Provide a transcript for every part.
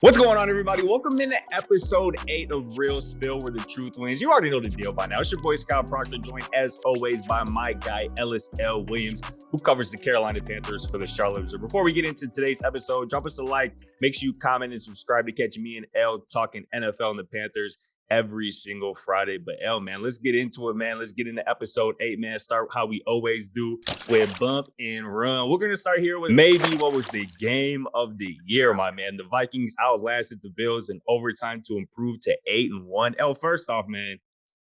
What's going on, everybody? Welcome into episode 8 of Real Spill, where the truth wins. You already know the deal by now. It's your boy, Scott Procter, joined as always by my guy, Ellis L. Williams, who covers the Carolina Panthers for the Charlotte Observer. Before we get into today's episode, drop us a like. Make sure you comment and subscribe to catch me and L talking NFL and the Panthers every single Friday. But L, man, let's get into it, man. Let's get into episode 8, man. Start how we always do with bump and run. We're going to start here with maybe what was the game of the year, my man. The Vikings outlasted the Bills in overtime to improve to 8-1. L, first off, man,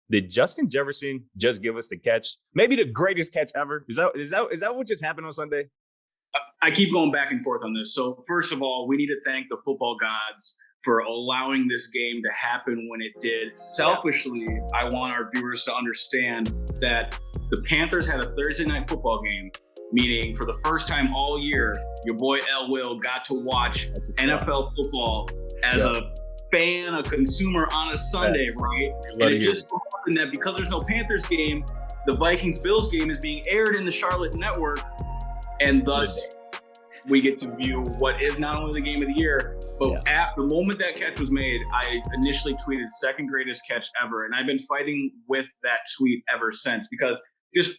did Justin Jefferson just give us the catch? Maybe the greatest catch ever? Is that what just happened on Sunday? I keep going back and forth on this. So first of all, we need to thank the football gods for allowing this game to happen when it did. Selfishly, I want our viewers to understand that the Panthers had a Thursday night football game, meaning for the first time all year, your boy L. Will got to watch NFL football as a fan, a consumer on a Sunday, right? And it just so happened that because there's no Panthers game, the Vikings-Bills game is being aired in the Charlotte network, and thus we get to view what is not only the game of the year, but at the moment that catch was made, I initially tweeted second greatest catch ever. And I've been fighting with that tweet ever since, because just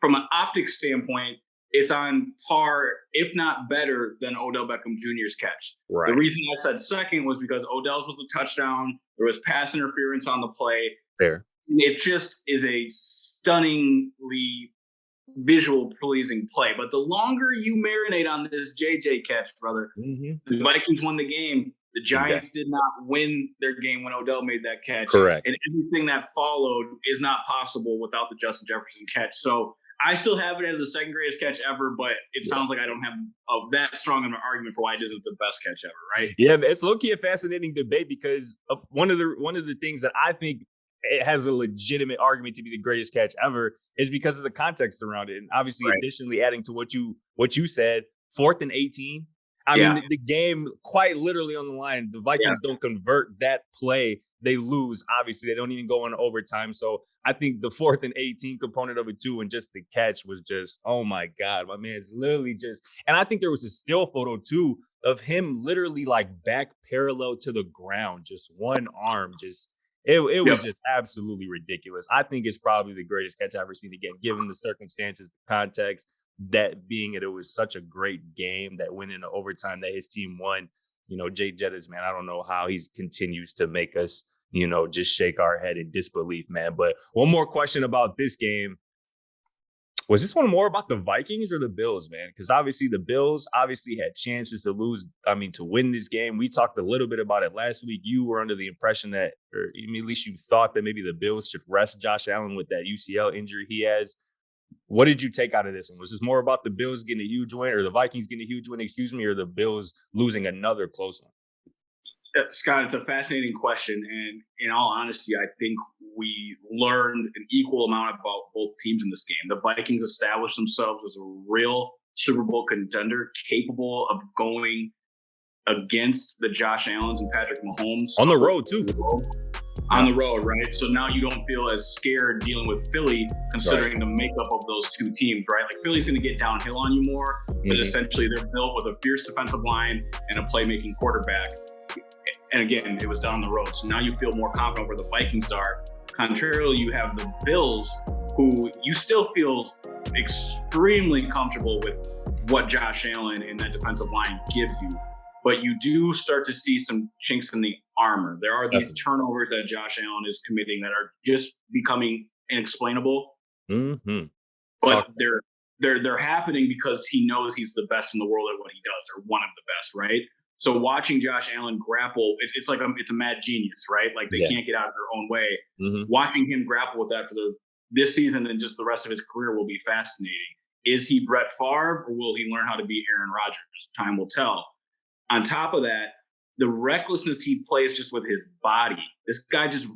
from an optics standpoint, it's on par, if not better, than Odell Beckham Jr.'s catch. Right. The reason I said second was because Odell's was the touchdown. There was pass interference on the play. Fair. It just is a stunningly visual pleasing play. But the longer you marinate on this JJ catch, brother, the Vikings won the game. The Giants did not win their game when Odell made that catch. Correct. And everything that followed is not possible without the Justin Jefferson catch. So I still have it as the second greatest catch ever, but it sounds like I don't have that strong of an argument for why it isn't the best catch ever, right? Yeah, it's low-key a fascinating debate, because one of the things that I think it has a legitimate argument to be the greatest catch ever is because of the context around it. And obviously, additionally, adding to what you said, 4th and 18. I mean, the game quite literally on the line. The Vikings don't convert that play, they lose. Obviously, they don't even go on overtime. So I think the 4th and 18 component of it too, and just the catch was just, oh my God, my man's literally just. And I think there was a still photo too of him literally like back parallel to the ground, just one arm, just. It was just absolutely ridiculous. I think it's probably the greatest catch I've ever seen, again, given the circumstances, the context, that being it was such a great game that went into overtime that his team won. You know, Jay Jettis, man, I don't know how he continues to make us, just shake our head in disbelief, man. But one more question about this game. Was this one more about the Vikings or the Bills, man? Because obviously the Bills had chances to to win this game. We talked a little bit about it last week. You were under the impression that, or at least you thought that maybe the Bills should rest Josh Allen with that UCL injury he has. What did you take out of this one? Was this more about the Bills getting a huge win, or the Vikings getting a huge win, or the Bills losing another close one? Scott, it's a fascinating question. And in all honesty, I think we learned an equal amount about both teams in this game. The Vikings established themselves as a real Super Bowl contender, capable of going against the Josh Allens and Patrick Mahomes. On the road, too. On the road, right? So now you don't feel as scared dealing with Philly, considering the makeup of those two teams, right? Like, Philly's going to get downhill on you more, but essentially they're built with a fierce defensive line and a playmaking quarterback. And again, it was done on the road. So now you feel more confident where the Vikings are. Contrarily, you have the Bills, who you still feel extremely comfortable with what Josh Allen and that defensive line gives you. But you do start to see some chinks in the armor. There are these turnovers that Josh Allen is committing that are just becoming inexplainable. But they're happening because he knows he's the best in the world at what he does, or one of the best, right? So watching Josh Allen grapple, it's like it's a mad genius, right? Like they can't get out of their own way. Watching him grapple with that for this season and just the rest of his career will be fascinating. Is he Brett Favre, or will he learn how to be Aaron Rodgers? Time will tell. On top of that, the recklessness he plays just with his body. This guy just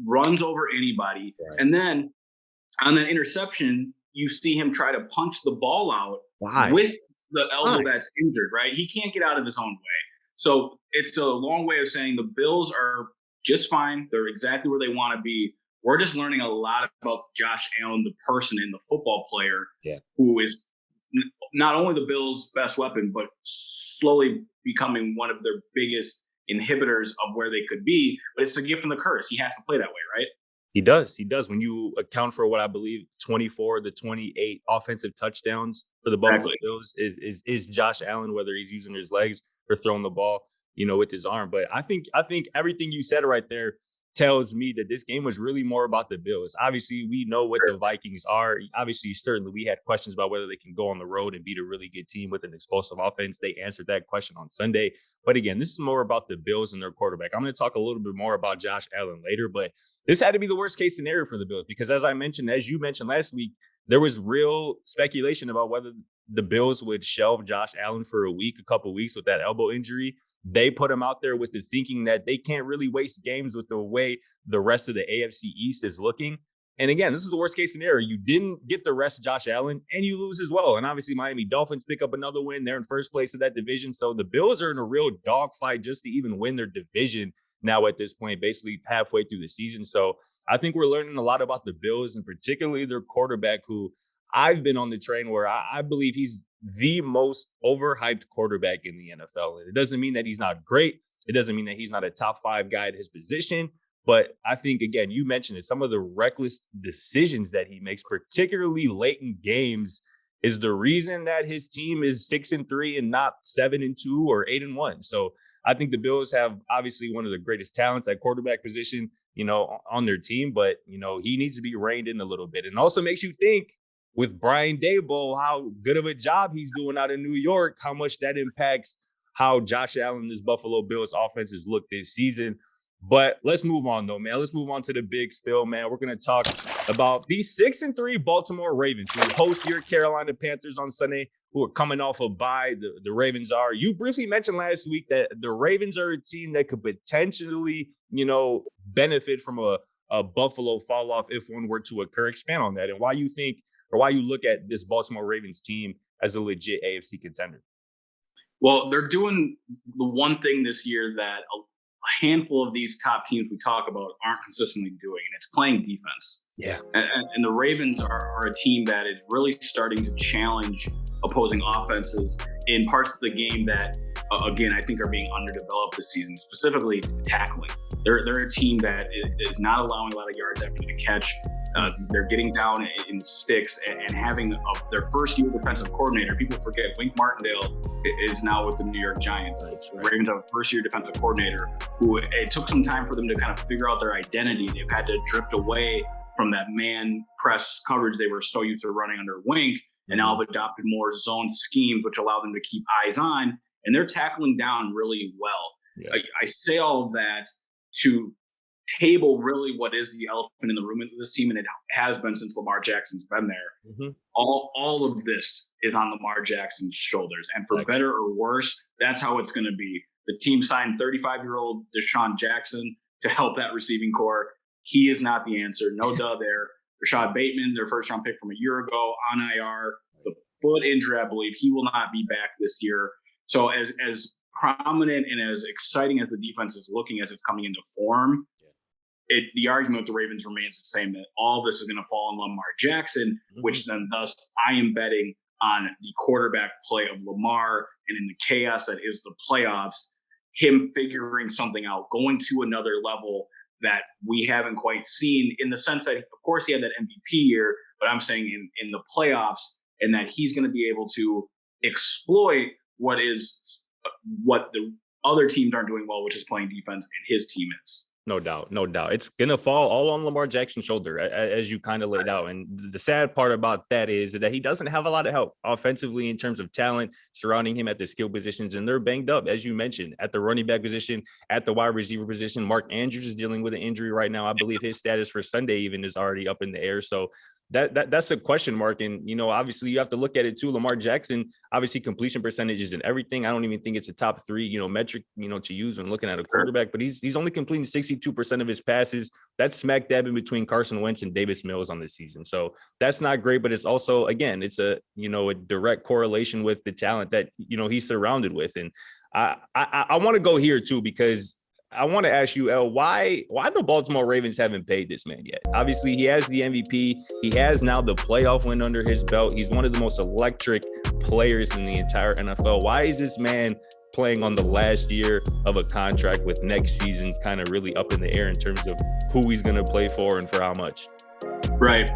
runs over anybody. Right. And then on that interception, you see him try to punch the ball out with the elbow that's injured, right? He can't get out of his own way. So it's a long way of saying the Bills are just fine. They're exactly where they want to be. We're just learning a lot about Josh Allen, the person and the football player, who is not only the Bills' best weapon, but slowly becoming one of their biggest inhibitors of where they could be, but it's the gift and the curse. He has to play that way, right? He does. When you account for what I believe 24 to 28 offensive touchdowns for the Buffalo Bills is Josh Allen, whether he's using his legs or throwing the ball, with his arm. But I think everything you said right there tells me that this game was really more about the Bills. Obviously, we know what the Vikings are. Obviously, certainly we had questions about whether they can go on the road and beat a really good team with an explosive offense. They answered that question on Sunday. But again, this is more about the Bills and their quarterback. I'm going to talk a little bit more about Josh Allen later, but this had to be the worst case scenario for the Bills because as you mentioned last week, there was real speculation about whether the Bills would shelve Josh Allen for a couple weeks with that elbow injury. They put him out there with the thinking that they can't really waste games with the way the rest of the AFC East is looking. And again, this is the worst case scenario. You didn't get the rest of Josh Allen and you lose as well. And obviously Miami Dolphins pick up another win. They're in first place of that division. So the Bills are in a real dogfight just to even win their division now at this point, basically halfway through the season. So I think we're learning a lot about the Bills and particularly their quarterback, who I've been on the train where I believe he's the most overhyped quarterback in the NFL. And it doesn't mean that he's not great. It doesn't mean that he's not a top 5 guy at his position. But I think, again, you mentioned it, some of the reckless decisions that he makes, particularly late in games, is the reason that his team is 6-3 and not 7-2 or 8-1. So I think the Bills have obviously one of the greatest talents at quarterback position, on their team. But, he needs to be reined in a little bit. And also makes you think, with Brian Daboll, how good of a job he's doing out in New York, how much that impacts how Josh Allen and this Buffalo Bills offenses look this season. But let's move on, though, man. Let's move on to the big spill, man. We're going to talk about the 6-3 Baltimore Ravens, who host your Carolina Panthers on Sunday, who are coming off a bye. The Ravens are. You briefly mentioned last week that the Ravens are a team that could potentially, benefit from a Buffalo fall off if one were to occur. Expand on that and why you think or why you look at this Baltimore Ravens team as a legit AFC contender. Well, they're doing the one thing this year that a handful of these top teams we talk about aren't consistently doing, and it's playing defense. Yeah. And the Ravens are a team that is really starting to challenge opposing offenses in parts of the game that, again, I think are being underdeveloped this season, specifically tackling. They're a team that is not allowing a lot of yards after the catch. They're getting down in sticks and having their first year defensive coordinator. People forget Wink Martindale is now with the New York Giants. Right. The Ravens have a first year defensive coordinator who it took some time for them to kind of figure out their identity. They've had to drift away from that man press coverage they were so used to running under Wink, and now have adopted more zone schemes, which allow them to keep eyes on, and they're tackling down really well. Yeah. I say all of that to table really what is the elephant in the room in this team, and it has been since Lamar Jackson's been there. Mm-hmm. All of this is on Lamar Jackson's shoulders, and for better or worse, that's how it's going to be. The team signed 35-year-old Deshaun Jackson to help that receiving core. He is not the answer. No duh there. Rashad Bateman, their first-round pick from a year ago, on IR, the foot injury, I believe. He will not be back this year. So as prominent and as exciting as the defense is looking as it's coming into form, the argument with the Ravens remains the same, that all this is going to fall on Lamar Jackson, which then thus I am betting on the quarterback play of Lamar, and in the chaos that is the playoffs, him figuring something out, going to another level that we haven't quite seen, in the sense that, of course, he had that MVP year, but I'm saying in the playoffs, and that he's going to be able to exploit what the other teams aren't doing well, which is playing defense, and his team is. No doubt. It's going to fall all on Lamar Jackson's shoulder, as you kind of laid out. And the sad part about that is that he doesn't have a lot of help offensively in terms of talent surrounding him at the skill positions. And they're banged up, as you mentioned, at the running back position, at the wide receiver position. Mark Andrews is dealing with an injury right now. I believe his status for Sunday even is already up in the air. So that's a question mark. And, obviously you have to look at it too. Lamar Jackson, obviously completion percentages and everything. I don't even think it's a top 3, metric, to use when looking at a quarterback, but he's only completing 62% of his passes. That's smack dab in between Carson Wentz and Davis Mills on this season. So that's not great, but it's also, again, it's a direct correlation with the talent that, he's surrounded with. And I want to go here too, because I want to ask you, El, why the Baltimore Ravens haven't paid this man yet? Obviously, he has the MVP. He has now the playoff win under his belt. He's one of the most electric players in the entire NFL. Why is this man playing on the last year of a contract with next season's kind of really up in the air in terms of who he's going to play for and for how much. Right.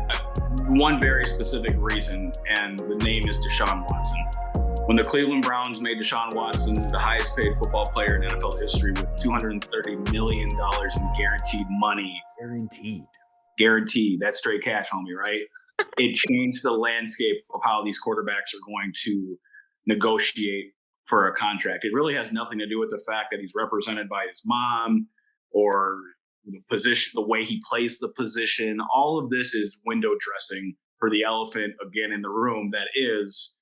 One very specific reason, and the name is Deshaun Watson. When the Cleveland Browns made Deshaun Watson the highest paid football player in NFL history with $230 million in guaranteed money. Guaranteed. That's straight cash, homie, right? It changed the landscape of how these quarterbacks are going to negotiate for a contract. It really has nothing to do with the fact that he's represented by his mom or the position, the way he plays the position. All of this is window dressing for the elephant, again, in the room, that is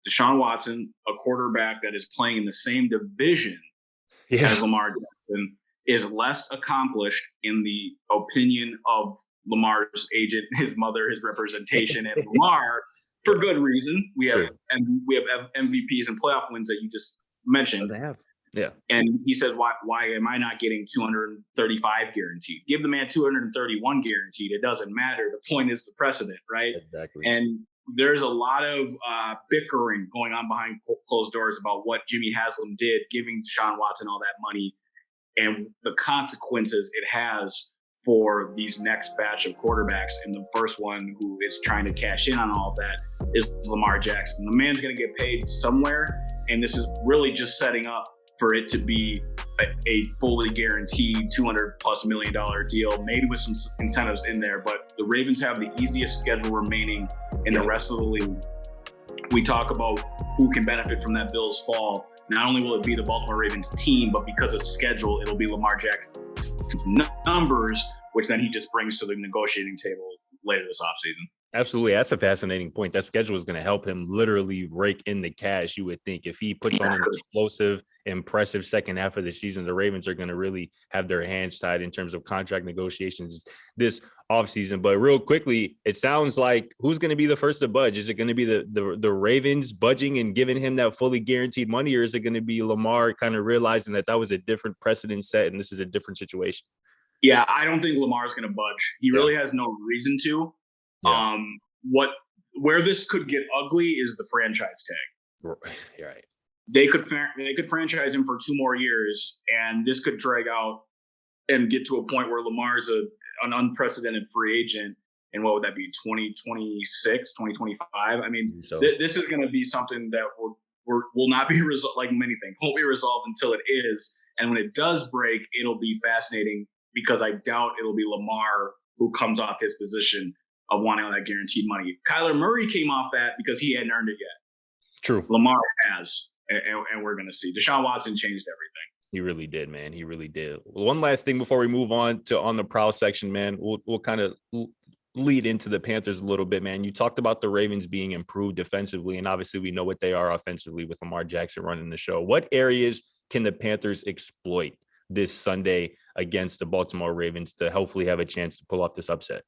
Deshaun Watson, a quarterback that is playing in the same division as Lamar Jackson, is less accomplished in the opinion of Lamar's agent, his mother, his representation, and Lamar, for good reason. We have MVPs and playoff wins that you just mentioned. They have. Yeah. And he says, why am I not getting 235 guaranteed? Give the man 231 guaranteed. It doesn't matter. The point is the precedent, right? Exactly. And there's a lot of bickering going on behind closed doors about what Jimmy Haslam did, giving Deshaun Watson all that money and the consequences it has for these next batch of quarterbacks. And the first one who is trying to cash in on all of that is Lamar Jackson. The man's going to get paid somewhere. And this is really just setting up for it to be a fully guaranteed $200+ million deal, maybe with some incentives in there. But the Ravens have the easiest schedule remaining in the rest of the league. We talk about who can benefit from that Bills fall. Not only will it be the Baltimore Ravens team, but because of schedule, it'll be Lamar Jackson's numbers, which then he just brings to the negotiating table later this offseason. Absolutely. That's a fascinating point. That schedule is going to help him literally rake in the cash, you would think. If he puts on an explosive, impressive second half of the season, the Ravens are going to really have their hands tied in terms of contract negotiations this offseason. But real quickly, it sounds like who's going to be the first to budge? Is it going to be the Ravens budging and giving him that fully guaranteed money, or is it going to be Lamar kind of realizing that was a different precedent set and this is a different situation? Yeah, I don't think Lamar's going to budge. He really has no reason to. Yeah. Where this could get ugly is the franchise tag. You're right. They could franchise him for 2 more years, and this could drag out and get to a point where Lamar's an unprecedented free agent. And what would that be? 2026, 2025? I mean, this is going to be something that will not be resolved, like many things, won't be resolved until it is. And when it does break, it'll be fascinating because I doubt it'll be Lamar who comes off his position of wanting all that guaranteed money. Kyler Murray came off that because he hadn't earned it yet. True. Lamar has, and we're going to see. Deshaun Watson changed everything. He really did, man. He really did. Well, one last thing before we move on the PROWL section, man. We'll kind of lead into the Panthers a little bit, man. You talked about the Ravens being improved defensively, and obviously we know what they are offensively with Lamar Jackson running the show. What areas can the Panthers exploit this Sunday against the Baltimore Ravens to hopefully have a chance to pull off this upset?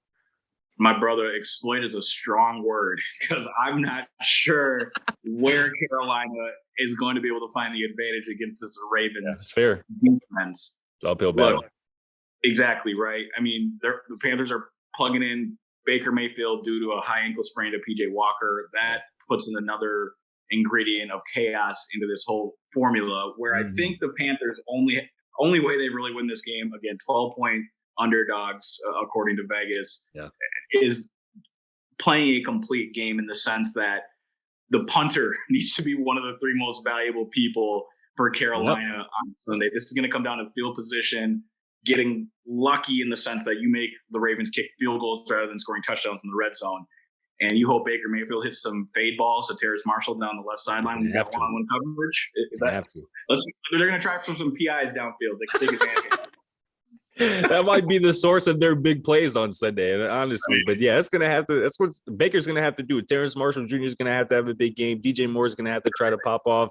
My brother, exploit is a strong word because I'm not sure where Carolina is going to be able to find the advantage against this Ravens. That's fair. Defense. It's uphill battle. Exactly, right? I mean, the Panthers are plugging in Baker Mayfield due to a high ankle sprain to PJ Walker. That puts in another ingredient of chaos into this whole formula where I think the Panthers only way they really win this game, again, 12-point underdogs, according to Vegas, is playing a complete game in the sense that the punter needs to be one of the 3 most valuable people for Carolina on Sunday. This is going to come down to field position, getting lucky in the sense that you make the Ravens kick field goals rather than scoring touchdowns in the red zone. And you hope Baker Mayfield hits some fade balls to Terrace Marshall down the left sideline when he's got one-on-one coverage. They're going to try for some PIs downfield. They can take advantage of that might be the source of their big plays on Sunday, honestly. But yeah, that's what Baker's gonna have to do. Terrace Marshall Jr. is gonna have to have a big game. DJ Moore is gonna have to try to pop off.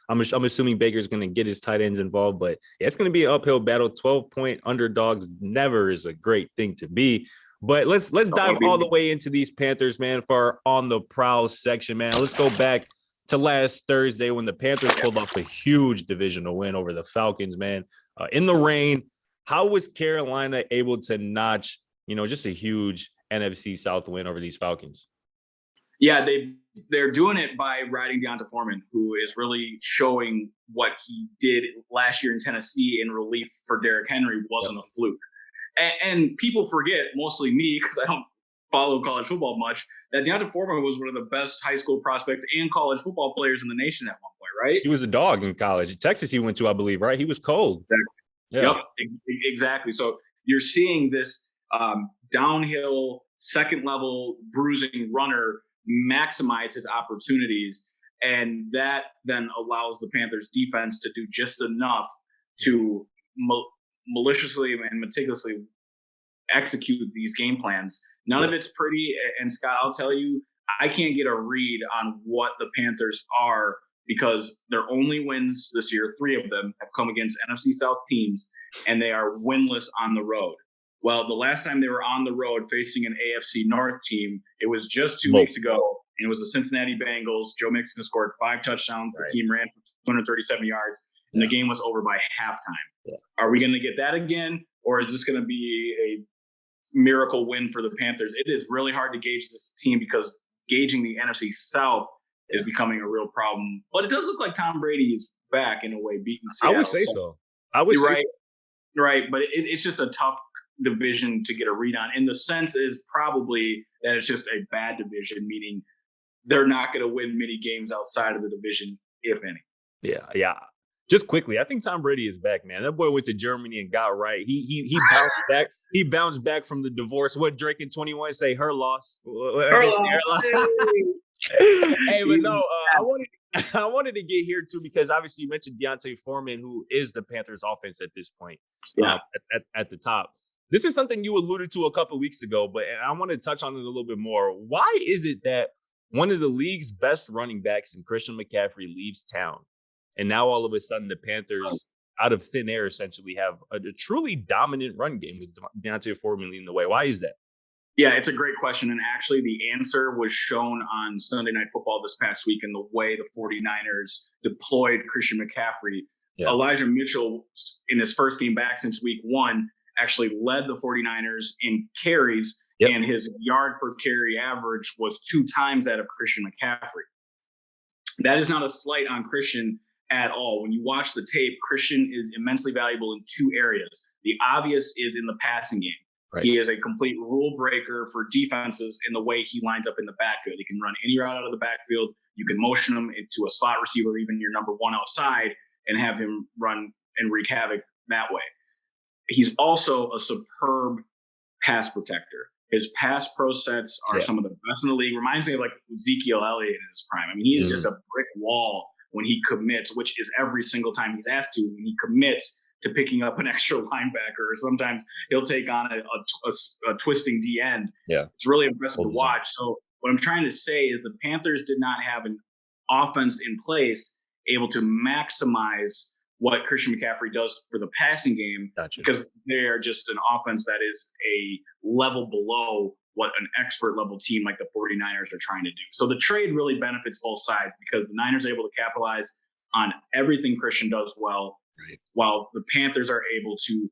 I'm assuming Baker's gonna get his tight ends involved, but yeah, it's gonna be an uphill battle. 12-point underdogs never is a great thing to be. But let's dive all the way into these Panthers, man, for our On the Prowl section, man. Let's go back to last Thursday when the Panthers pulled off a huge divisional win over the Falcons, man, in the rain. How was Carolina able to notch, just a huge NFC South win over these Falcons? Yeah, they're doing it by riding D'Onta Foreman, who is really showing what he did last year in Tennessee in relief for Derrick Henry wasn't a fluke. And people forget, mostly me, because I don't follow college football much, that D'Onta Foreman was one of the best high school prospects and college football players in the nation at one point, right? He was a dog in college. Texas he went to, I believe, right? He was cold. Exactly. Yeah. Yep, exactly. So you're seeing this downhill, second-level bruising runner maximize his opportunities, and that then allows the Panthers defense to do just enough to maliciously and meticulously execute these game plans. None of it's pretty, and Scott, I'll tell you, I can't get a read on what the Panthers are, because their only wins this year, 3 of them, have come against NFC South teams, and they are winless on the road. Well, the last time they were on the road facing an AFC North team, it was just 2 weeks ago, and it was the Cincinnati Bengals. Joe Mixon scored 5 touchdowns. The team ran for 237 yards, and the game was over by halftime. Are we going to get that again, or is this going to be a miracle win for the Panthers? It is really hard to gauge this team, because gauging the NFC South is becoming a real problem. But it does look like Tom Brady is back in a way, beating Seattle. I would say so. I would say right. But it's just a tough division to get a read on. And the sense is probably that it's just a bad division, meaning they're not going to win many games outside of the division, if any. Yeah. Just quickly, I think Tom Brady is back, man. That boy went to Germany and got right. He bounced back. He bounced back from the divorce. What Drake in 21 say? Her loss. Her loss. Hey, but no, I wanted to get here too, because obviously you mentioned D'Onta Foreman, who is the Panthers offense at this point. At the top. This is something you alluded to a couple of weeks ago, but I want to touch on it a little bit more. Why is it that one of the league's best running backs in Christian McCaffrey leaves town, and now all of a sudden the Panthers, out of thin air, essentially have a truly dominant run game with D'Onta Foreman leading the way? Why is that? Yeah, it's a great question. And actually, the answer was shown on Sunday Night Football this past week in the way the 49ers deployed Christian McCaffrey. Yeah. Elijah Mitchell, in his first game back since week 1, actually led the 49ers in carries, and his yard per carry average was 2 times that of Christian McCaffrey. That is not a slight on Christian at all. When you watch the tape, Christian is immensely valuable in 2 areas. The obvious is in the passing game. Right. He is a complete rule breaker for defenses in the way he lines up in the backfield. He can run any route out of the backfield. You can motion him into a slot receiver, even your number 1 outside, and have him run and wreak havoc that way. He's also a superb pass protector. His pass pro sets are some of the best in the league. Reminds me of like Ezekiel Elliott in his prime. I mean, he's just a brick wall when he commits, which is every single time he's asked to. When he commits to picking up an extra linebacker, or sometimes he'll take on a twisting D end. Yeah, it's really impressive to watch. So what I'm trying to say is the Panthers did not have an offense in place able to maximize what Christian McCaffrey does for the passing game, because they're just an offense that is a level below what an expert level team like the 49ers are trying to do. So the trade really benefits both sides, because the Niners are able to capitalize on everything Christian does well, while the Panthers are able to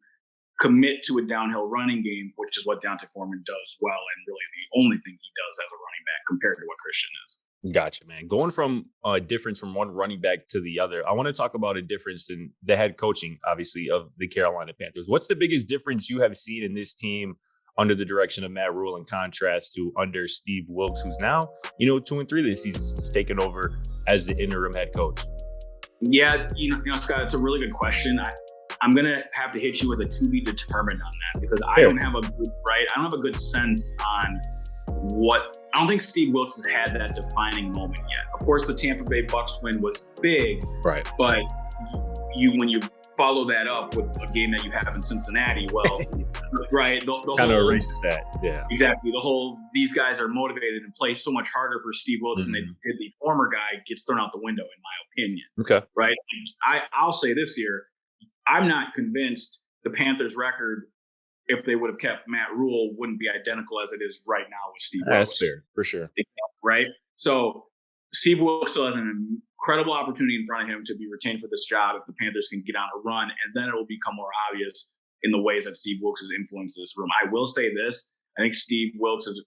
commit to a downhill running game, which is what D'Onta Foreman does well, and really the only thing he does as a running back compared to what Christian is. Gotcha, man. Going from a difference from one running back to the other, I want to talk about a difference in the head coaching, obviously, of the Carolina Panthers. What's the biggest difference you have seen in this team under the direction of Matt Rule, in contrast to under Steve Wilks, who's now, 2-3 this season, since taking over as the interim head coach? Yeah, Scott, it's a really good question. I'm going to have to hit you with a to be determined on that, because I don't have a good sense on I don't think Steve Wilks has had that defining moment yet. Of course, the Tampa Bay Bucs win was big, right? But when you follow that up with a game that you have in Cincinnati, well, right? The kind of erases that. Yeah, exactly. These guys are motivated and play so much harder for Steve Wilks than they did the former guy, gets thrown out the window, in my opinion. Okay, right? I'll say this here: I'm not convinced the Panthers' record, if they would have kept Matt Rule, wouldn't be identical as it is right now with Steve Wilks. That's fair, for sure. Right? So Steve Wilks still has an incredible opportunity in front of him to be retained for this job if the Panthers can get on a run, and then it will become more obvious in the ways that Steve Wilks has influenced this room. I will say this: I think Steve Wilks is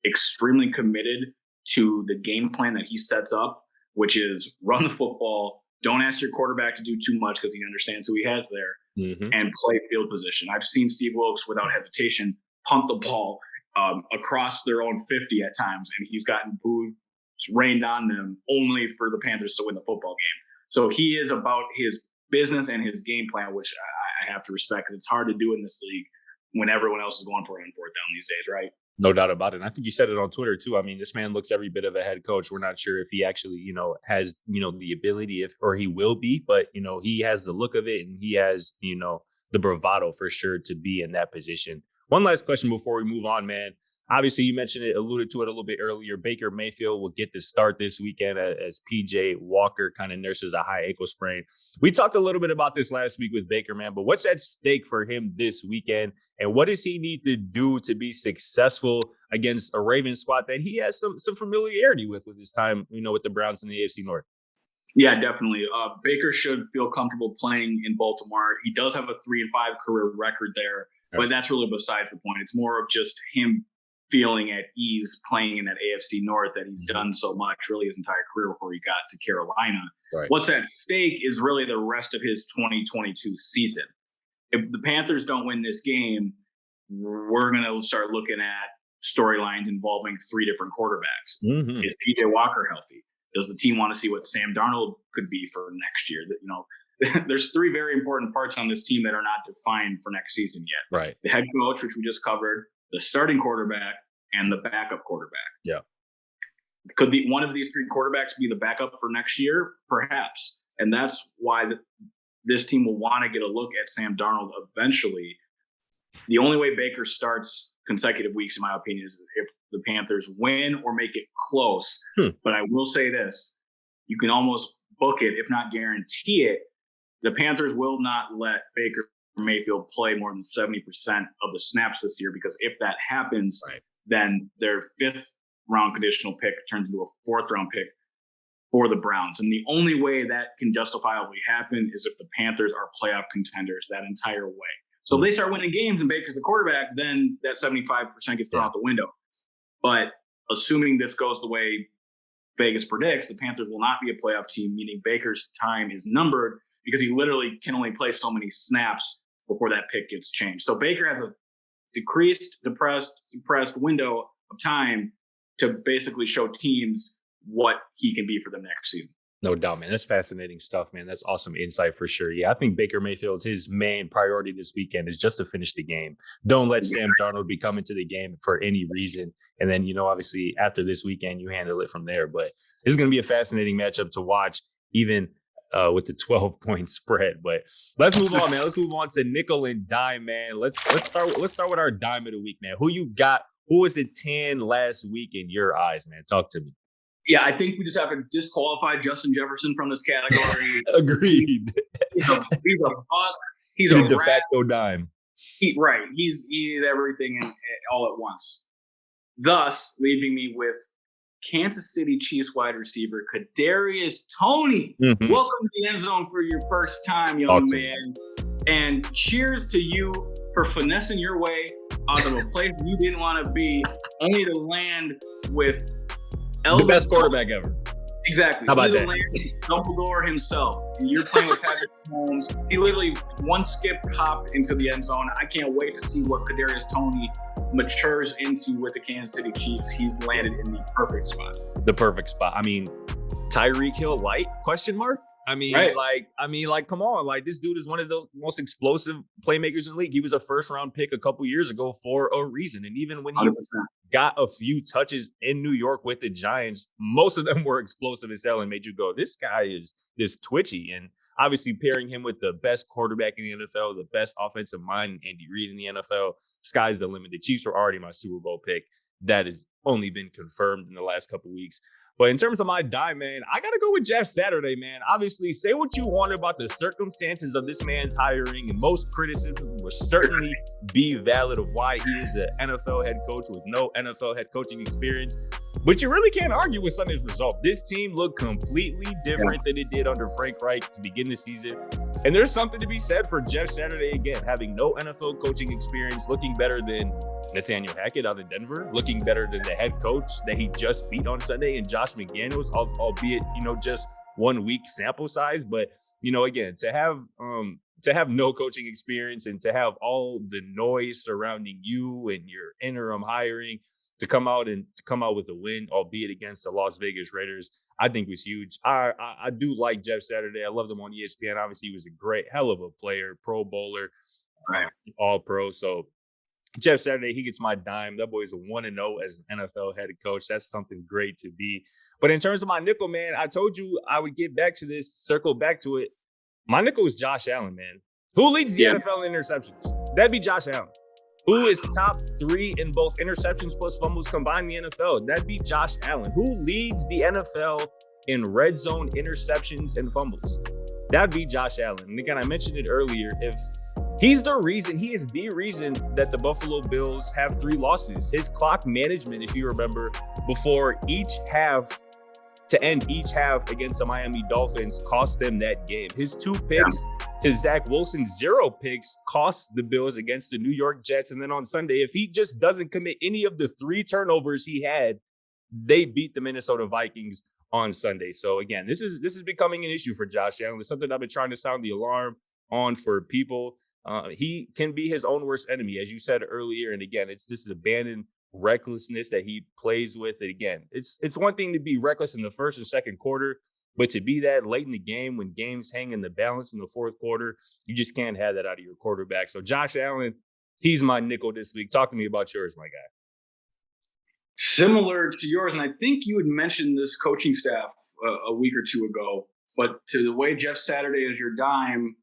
extremely committed to the game plan that he sets up, which is run the football, don't ask your quarterback to do too much because he understands who he has there, and play field position. I've seen Steve Wilkes without hesitation punt the ball across their own 50 at times, and he's gotten booed, rained on them only for the Panthers to win the football game. So he is about his business and his game plan, which I have to respect, because it's hard to do in this league when everyone else is going for it on fourth down these days, right? No doubt about it. And I think you said it on Twitter too. I mean, this man looks every bit of a head coach. We're not sure if he actually, has, the ability or he will be, but, he has the look of it and he has, the bravado for sure to be in that position. One last question before we move on, man. Obviously, you mentioned it, alluded to it a little bit earlier. Baker Mayfield will get the start this weekend as PJ Walker kind of nurses a high ankle sprain. We talked a little bit about this last week with Baker, man, but what's at stake for him this weekend? And what does he need to do to be successful against a Ravens squad that he has some familiarity with his time, with the Browns in the AFC North? Yeah, definitely. Baker should feel comfortable playing in Baltimore. He does have a 3-5 career record there, but that's really besides the point. It's more of just him feeling at ease playing in that AFC North that he's done so much really his entire career before he got to Carolina. Right. What's at stake is really the rest of his 2022 season. If the Panthers don't win this game, we're going to start looking at storylines involving three different quarterbacks. Is PJ Walker healthy? Does the team want to see what Sam Darnold could be for next year? There's three very important parts on this team that are not defined for next season yet. Right. The head coach, which we just covered, the starting quarterback, and the backup quarterback. Yeah. Could one of these three quarterbacks be the backup for next year? Perhaps. And that's why this team will want to get a look at Sam Darnold eventually. The only way Baker starts consecutive weeks, in my opinion, is if the Panthers win or make it close. But I will say this, you can almost book it, if not guarantee it. The Panthers will not let Baker Mayfield play more than 70% of the snaps this year, because if that happens, then their 5th round conditional pick turns into a 4th round pick for the Browns. And the only way that can justifiably happen is if the Panthers are playoff contenders that entire way. So if they start winning games and Baker's the quarterback, then that 75% gets thrown out the window. But assuming this goes the way Vegas predicts, the Panthers will not be a playoff team, meaning Baker's time is numbered because he literally can only play so many snaps before that pick gets changed. So Baker has a suppressed window of time to basically show teams what he can be for the next season. No doubt, man. That's fascinating stuff, man. That's awesome insight for sure. Yeah, I think Baker Mayfield's his main priority this weekend is just to finish the game. Don't let Sam Darnold be coming to the game for any reason. And then, obviously after this weekend, you handle it from there. But this is going to be a fascinating matchup to watch, even with the 12-point spread. But let's move on, man. Let's move on to nickel and dime, man. Let's start with our dime of the week, man. Who you got? Who was the 10 last week in your eyes, man? Talk to me. Yeah, I think we just have to disqualify Justin Jefferson from this category. Agreed. He's a buck. He's a a de rat. facto dime. He's everything all at once. Thus, leaving me with Kansas City Chiefs wide receiver Kadarius Toney. Welcome to the end zone for your first time, young man. And cheers to you for finessing your way out of a place you didn't want to be, only to land with the best quarterback ever. Exactly. How about that? Dumbledore himself. And you're playing with Patrick Mahomes. He literally one skip hop into the end zone. I can't wait to see what Kadarius Toney matures into with the Kansas City Chiefs. He's landed in the perfect spot. The perfect spot. I mean, Tyreek Hill light? Question mark? I mean, come on. This dude is one of those most explosive playmakers in the league. He was a first-round pick a couple years ago for a reason. And even when he 100%. Got a few touches in New York with the Giants, most of them were explosive as hell and made you go, this guy is this twitchy. And obviously pairing him with the best quarterback in the NFL, the best offensive mind, Andy Reid in the NFL, sky's the limit. The Chiefs were already my Super Bowl pick. That has only been confirmed in the last couple weeks. But in terms of my dime, man, I got to go with Jeff Saturday, man. Obviously, say what you want about the circumstances of this man's hiring, and most criticism will certainly be valid of why he is an NFL head coach with no NFL head coaching experience. But you really can't argue with Sunday's result. This team looked completely different than it did under Frank Reich to begin the season. And there's something to be said for Jeff Saturday, again, having no NFL coaching experience, looking better than Nathaniel Hackett out of Denver, looking better than the head coach that he just beat on Sunday, and Josh McDaniels, albeit, just 1 week sample size. But, again, to have no coaching experience and to have all the noise surrounding you and your interim hiring to come out with a win, albeit against the Las Vegas Raiders, I think was huge. I do like Jeff Saturday. I loved him on ESPN. Obviously, he was a hell of a player, Pro Bowler, right, All Pro. So Jeff Saturday, he gets my dime. That boy's a 1-0 as an NFL head coach. That's something great to be. But in terms of my nickel, man, I told you I would get back to this, circle back to it. My nickel is Josh Allen, man. Who leads the NFL in interceptions? That'd be Josh Allen. Who is top 3 in both interceptions plus fumbles combined in the NFL? That'd be Josh Allen. Who leads the NFL in red zone interceptions and fumbles? That'd be Josh Allen. And again, I mentioned it earlier. If he is the reason that the Buffalo Bills have 3 losses. His clock management, if you remember, before each half, to end each half against the Miami Dolphins, cost them that game. His 2 picks to Zach Wilson's 0 picks cost the Bills against the New York Jets. And then on Sunday, if he just doesn't commit any of the 3 turnovers he had, they beat the Minnesota Vikings on Sunday. So again, this is becoming an issue for Josh Allen. It's something I've been trying to sound the alarm on for people. He can be his own worst enemy, as you said earlier. And again, this is abandoned recklessness that he plays with. And again, it's one thing to be reckless in the first and second quarter, but to be that late in the game when games hang in the balance in the fourth quarter, you just can't have that out of your quarterback. So Josh Allen, he's my nickel this week. Talk to me about yours, my guy. Similar to yours, and I think you had mentioned this coaching staff a week or 2 ago. But to the way Jeff Saturday is your dime,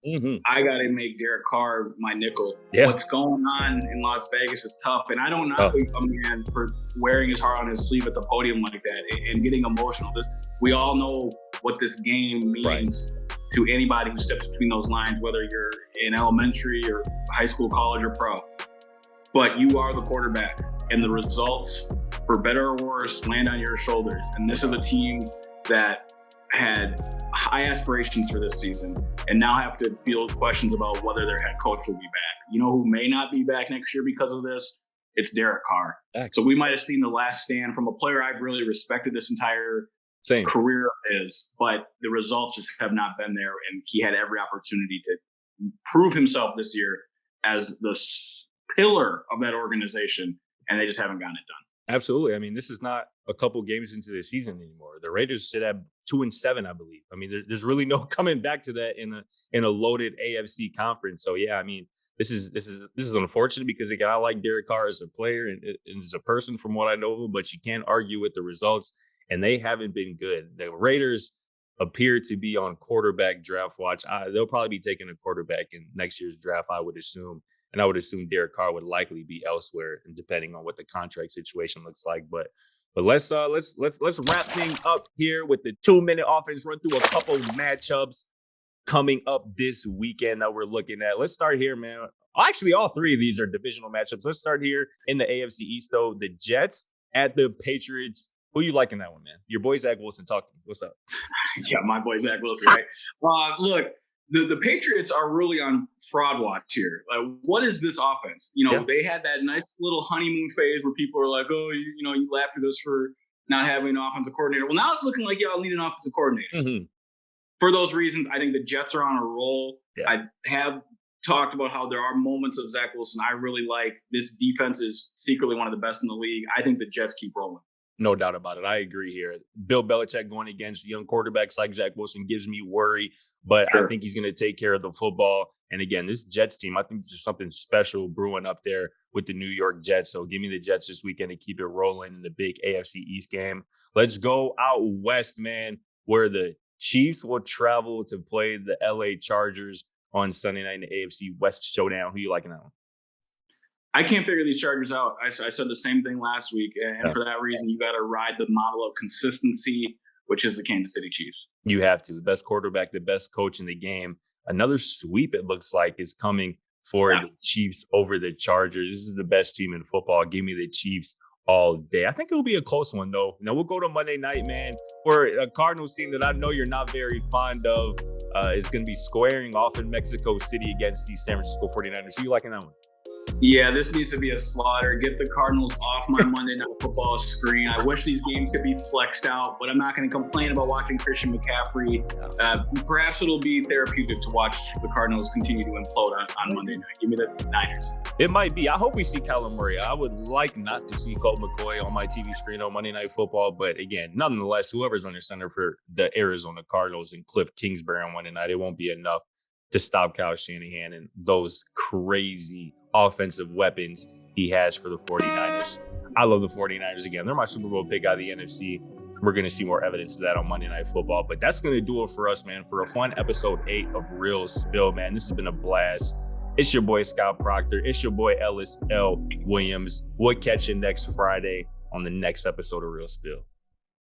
I got to make Derek Carr my nickel. Yeah. What's going on in Las Vegas is tough. And I don't knock a man for wearing his heart on his sleeve at the podium like that and getting emotional. We all know what this game means to anybody who steps between those lines, whether you're in elementary or high school, college, or pro. But you are the quarterback, and the results, for better or worse, land on your shoulders. And this is a team that had high aspirations for this season and now have to field questions about whether their head coach will be back. You know who may not be back next year because of this? It's Derek Carr. Excellent. So we might have seen the last stand from a player I've really respected this entire career of his, but the results just have not been there, and he had every opportunity to prove himself this year as the pillar of that organization, and they just haven't gotten it done. Absolutely. I mean, this is not a couple games into the season anymore. The Raiders sit at 2-7, I believe. I mean, there's really no coming back to that in a loaded AFC conference. So yeah, I mean, this is unfortunate because again, I like Derek Carr as a player and as a person from what I know of him, but you can't argue with the results, and they haven't been good. The Raiders appear to be on quarterback draft watch. They'll probably be taking a quarterback in next year's draft, I would assume. And I would assume Derek Carr would likely be elsewhere, depending on what the contract situation looks like. But let's wrap things up here with the 2-minute offense, run through a couple matchups coming up this weekend that we're looking at. Let's start here, man. Actually, all 3 of these are divisional matchups. Let's start here in the AFC East, though. The Jets at the Patriots. Who you liking that one, man? Your boy Zach Wilson, talk to me. What's up? Yeah, my boy Zach Wilson, right? Look. The Patriots are really on fraud watch here. What is this offense? They had that nice little honeymoon phase where people are like, oh, you laughed at us for not having an offensive coordinator. Well, now it's looking like y'all need an offensive coordinator. Mm-hmm. For those reasons, I think the Jets are on a roll. Yeah. I have talked about how there are moments of Zach Wilson I really like. This defense is secretly one of the best in the league. I think the Jets keep rolling. No doubt about it. I agree here. Bill Belichick going against young quarterbacks like Zach Wilson gives me worry, but sure. I think he's going to take care of the football. And again, this Jets team, I think there's something special brewing up there with the New York Jets. So give me the Jets this weekend to keep it rolling in the big AFC East game. Let's go out west, man, where the Chiefs will travel to play the LA Chargers on Sunday night in the AFC West showdown. Who you liking that one? I can't figure these Chargers out. I said the same thing last week. And for that reason, you got to ride the model of consistency, which is the Kansas City Chiefs. You have to. The best quarterback, the best coach in the game. Another sweep, it looks like, is coming for the Chiefs over the Chargers. This is the best team in football. Give me the Chiefs all day. I think it'll be a close one, though. Now, we'll go to Monday night, man, where a Cardinals team that I know you're not very fond of is going to be squaring off in Mexico City against the San Francisco 49ers. Who you liking that one? Yeah, this needs to be a slaughter. Get the Cardinals off my Monday Night Football screen. I wish these games could be flexed out, but I'm not going to complain about watching Christian McCaffrey. Perhaps it'll be therapeutic to watch the Cardinals continue to implode on Monday night. Give me the Niners. It might be. I hope we see Kyler Murray. I would like not to see Colt McCoy on my TV screen on Monday Night Football, but again, nonetheless, whoever's under center for the Arizona Cardinals and Cliff Kingsbury on Monday night, it won't be enough to stop Kyle Shanahan and those crazy offensive weapons he has for the 49ers. I love the 49ers again. They're my Super Bowl pick out of the NFC. We're going to see more evidence of that on Monday Night Football, but that's going to do it for us, man, for a fun episode 8 of Real Spill, man. This has been a blast. It's your boy, Scott Procter. It's your boy, Ellis L. Williams. We'll catch you next Friday on the next episode of Real Spill.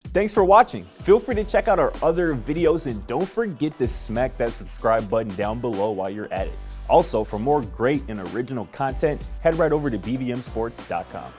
Thanks for watching. Feel free to check out our other videos and don't forget to smack that subscribe button down below while you're at it. Also, for more great and original content, head right over to bvmsports.com.